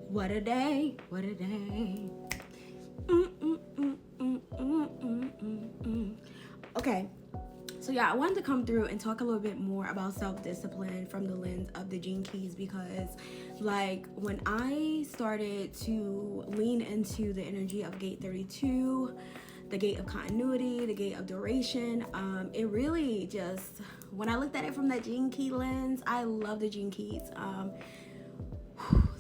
What a day, what a day. Okay, so yeah, I wanted to come through and talk a little bit more about self-discipline from the lens of the Gene Keys, because like when I started to lean into the energy of gate 32, the gate of continuity, the gate of duration, it really just, when I looked at it from that Gene Key lens, I love the Gene Keys.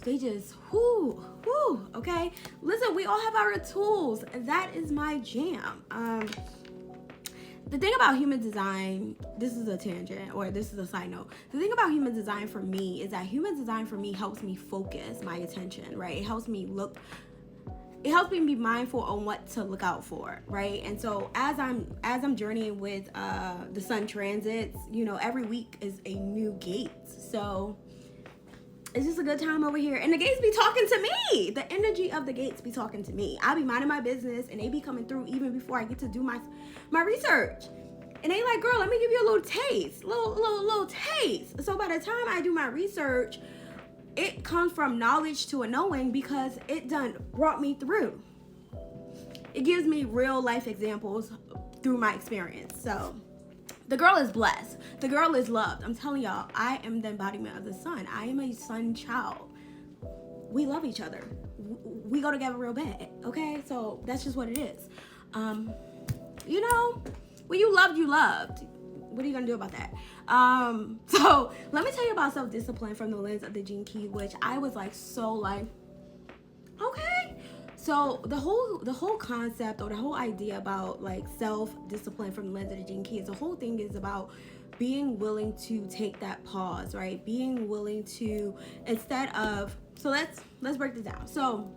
They just, okay? Listen, we all have our tools. That is my jam. The thing about human design, this is a tangent, or this is a side note. The thing about human design for me is that human design for me helps me focus my attention, right? It helps me be mindful on what to look out for, right? And so as I'm journeying with the sun transits, every week is a new gate. So it's just a good time over here. And the gates be talking to me. The energy of the gates be talking to me. I be minding my business and they be coming through even before I get to do my research. And they like, girl, let me give you a little taste. Little taste. So by the time I do my research, it comes from knowledge to a knowing, because it done brought me through. It gives me real life examples through my experience. So the girl is blessed. The girl is loved. I'm telling y'all, I am the embodiment of the sun. I am a sun child. We love each other. We go together real bad, okay? So that's just what it is. When you loved, you loved. What are you gonna do about that? So let me tell you about self-discipline from the lens of the Gene Key, which I was like, okay. So the whole concept, or the whole idea about like self-discipline from the lens of the Gene Key, is the whole thing is about being willing to take that pause, right? Being willing to, instead of, so let's break this down. So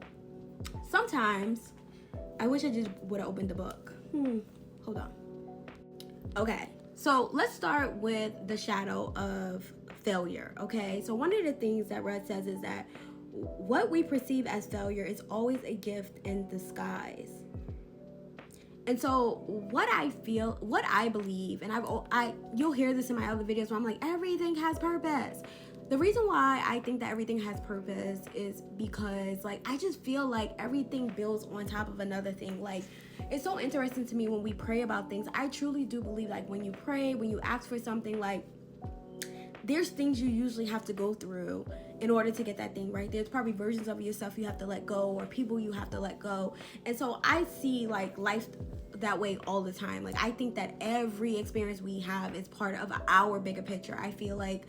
sometimes I wish I just would have opened the book. Hold on. Okay, so let's start with the shadow of failure, okay? So one of the things that Red says is that what we perceive as failure is always a gift in disguise. And so what I believe, and you'll hear this in my other videos where I'm like, everything has purpose. The reason why I think that everything has purpose is because like I just feel like everything builds on top of another thing. Like, it's so interesting to me when we pray about things. I truly do believe like when you pray, when you ask for something, like there's things you usually have to go through in order to get that thing, right? There's probably versions of yourself you have to let go, or people you have to let go. And so I see like life that way all the time. Like I think that every experience we have is part of our bigger picture. I feel like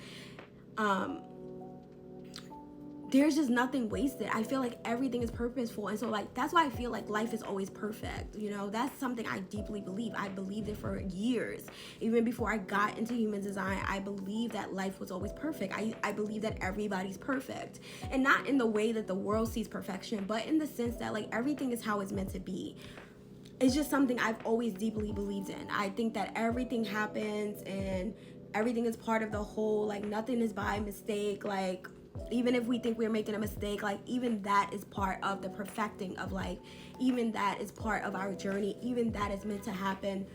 there's just nothing wasted. I feel like everything is purposeful. And so like that's why I feel like life is always perfect. That's something I deeply believe. I believed it for years. Even before I got into human design, I believed that life was always perfect. I believe that everybody's perfect. And not in the way that the world sees perfection, but in the sense that like everything is how it's meant to be. It's just something I've always deeply believed in. I think that everything happens and everything is part of the whole. Like nothing is by mistake. Like even if we think we're making a mistake, like even that is part of the perfecting of life. Even that is part of our journey. Even that is meant to happen.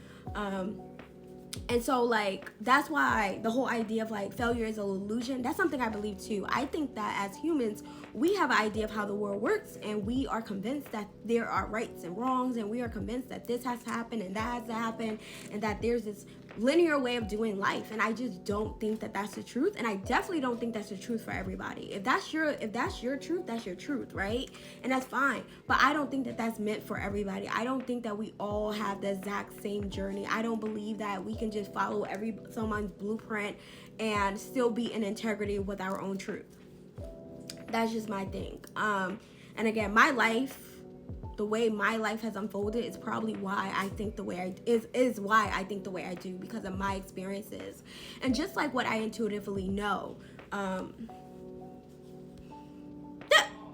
And so like that's why the whole idea of like failure is an illusion, that's something I believe too. I think that as humans, we have an idea of how the world works, and we are convinced that there are rights and wrongs, and we are convinced that this has to happen and that has to happen, and that there's this linear way of doing life. And I just don't think that that's the truth, and I definitely don't think that's the truth for everybody. If that's your truth, that's your truth, right? And that's fine. But I don't think that that's meant for everybody. I don't think that we all have the exact same journey. I don't believe that we can just follow someone's blueprint and still be in integrity with our own truth. That's just my thing. And again, my life, the way my life has unfolded is probably why I think the way is why I think the way I do, because of my experiences. And just like what I intuitively know,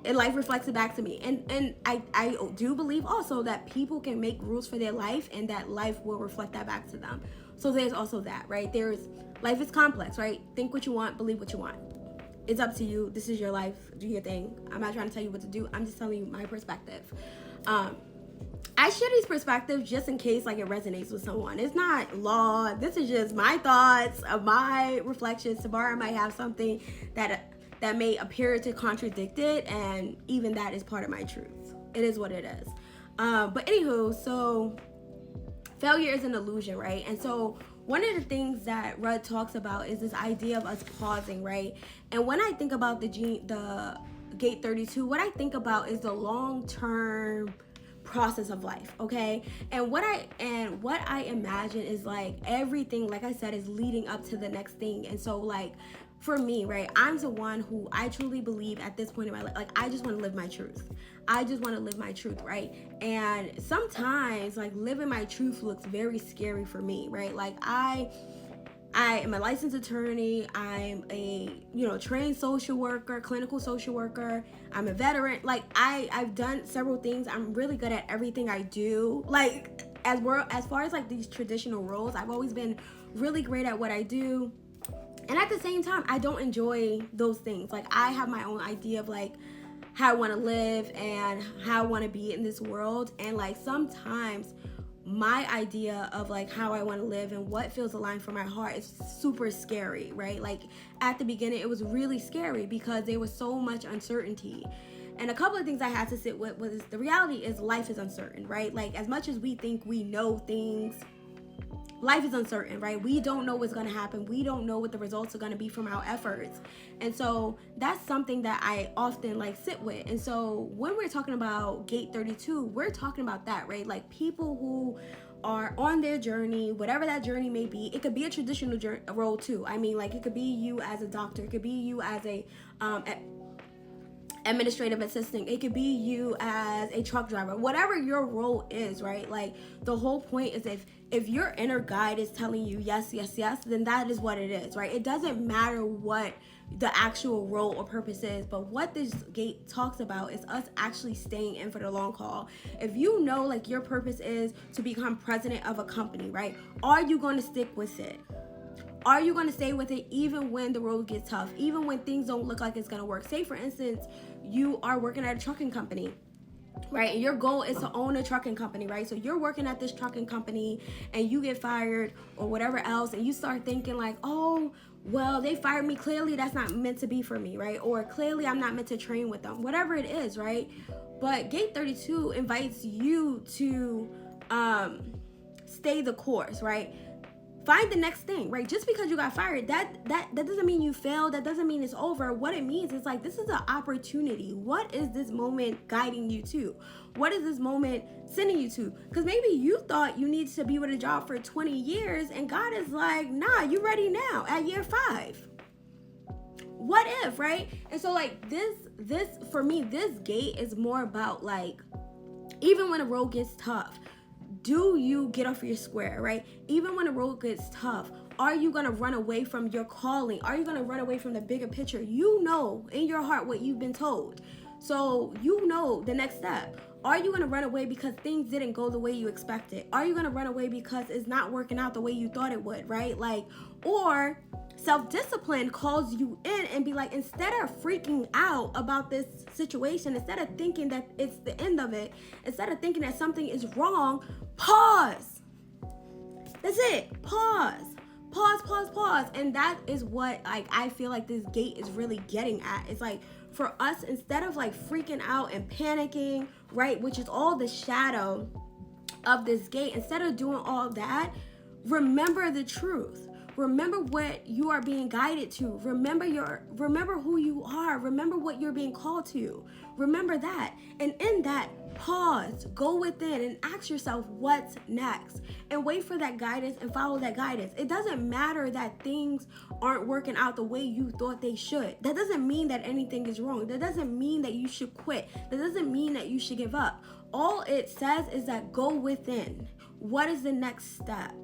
and life reflects it back to me. And I do believe also that people can make rules for their life, and that life will reflect that back to them. So there's also that, right? Life is complex, right? Think what you want, believe what you want. It's up to you. This is your life. Do your thing. I'm not trying to tell you what to do. I'm just telling you my perspective. I share these perspectives just in case like it resonates with someone. It's not law. This is just my thoughts, of my reflections. Tomorrow I might have something that that may appear to contradict it, and even that is part of my truth. It is what it is. But anywho, so failure is an illusion, right? And so one of the things that Rudd talks about is this idea of us pausing, right? And when I think about the Gate 32, what I think about is the long-term process of life, okay? And what I imagine is like everything, like I said, is leading up to the next thing. And so like for me, right, I'm the one who I truly believe at this point in my life, like I just want to live my truth. I just want to live my truth, right? And sometimes like living my truth looks very scary for me, right? Like I am a licensed attorney. I'm a, trained social worker, clinical social worker. I'm a veteran. Like I've done several things. I'm really good at everything I do. Like as far as like these traditional roles, I've always been really great at what I do. And at the same time, I don't enjoy those things. Like I have my own idea of like how I want to live and how I want to be in this world. And like sometimes my idea of like how I want to live and what feels aligned for my heart is super scary, right? Like at the beginning, it was really scary because there was so much uncertainty. And a couple of things I had to sit with was the reality is life is uncertain, right? Like as much as we think we know things, life is uncertain, right? We don't know what's going to happen. We don't know what the results are going to be from our efforts. And so that's something that I often like sit with. And so when we're talking about Gate 32, we're talking about that, right? Like people who are on their journey, whatever that journey may be. It could be a traditional role too. I mean, like it could be you as a doctor. It could be you as a administrative assistant. It could be you as a truck driver. Whatever your role is, right? Like the whole point is if your inner guide is telling you yes, yes, yes, then that is what it is, right? It doesn't matter what the actual role or purpose is, but what this gate talks about is us actually staying in for the long haul. If you know like your purpose is to become president of a company, right? Are you going to stick with it? Are you going to stay with it even when the road gets tough, even when things don't look like it's going to work? Say, for instance, you are working at a trucking company, right? And your goal is to own a trucking company, right? So you're working at this trucking company and you get fired or whatever else, and you start thinking like, oh, well, they fired me. Clearly that's not meant to be for me, right? Or clearly I'm not meant to train with them, whatever it is, right? But Gate 32 invites you to stay the course, right? Find the next thing, right? Just because you got fired, that doesn't mean you failed. That doesn't mean it's over. What it means is like, this is an opportunity. What is this moment guiding you to? What is this moment sending you to? Because maybe you thought you needed to be with a job for 20 years and God is like, nah, you ready now at year 5. What if, right? And so like this for me, this gate is more about like, even when the road gets tough, do you get off your square, right? Even when the road gets tough, are you going to run away from your calling? Are you going to run away from the bigger picture? You know in your heart what you've been told. So you know the next step. Are you going to run away because things didn't go the way you expected? Are you going to run away because it's not working out the way you thought it would, right? Like, or self-discipline calls you in and be like, instead of freaking out about this situation, instead of thinking that it's the end of it, instead of thinking that something is wrong, pause. That's it. Pause. And that is what I feel like this gate is really getting at. It's like, for us, instead of like freaking out and panicking, right, which is all the shadow of this gate, instead of doing all of that, remember the truth. Remember what you are being guided to. Remember who you are. Remember what you're being called to. Remember that. And in that, pause, go within and ask yourself what's next. And wait for that guidance and follow that guidance. It doesn't matter that things aren't working out the way you thought they should. That doesn't mean that anything is wrong. That doesn't mean that you should quit. That doesn't mean that you should give up. All it says is that go within. What is the next step?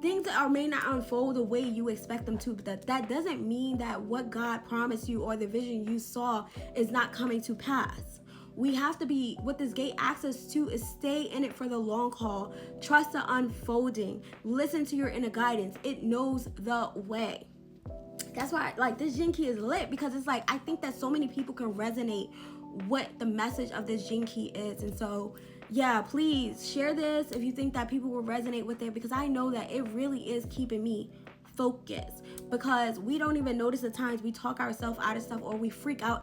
Things may not unfold the way you expect them to, but that doesn't mean that what God promised you or the vision you saw is not coming to pass. We have to be, what this gate asks us to is stay in it for the long haul. Trust the unfolding. Listen to your inner guidance. It knows the way. That's why like this Gene Key is lit, because it's like I think that so many people can resonate what the message of this Gene Key is. And so yeah, please share this if you think that people will resonate with it, because I know that it really is keeping me focus, because we don't even notice the times we talk ourselves out of stuff or we freak out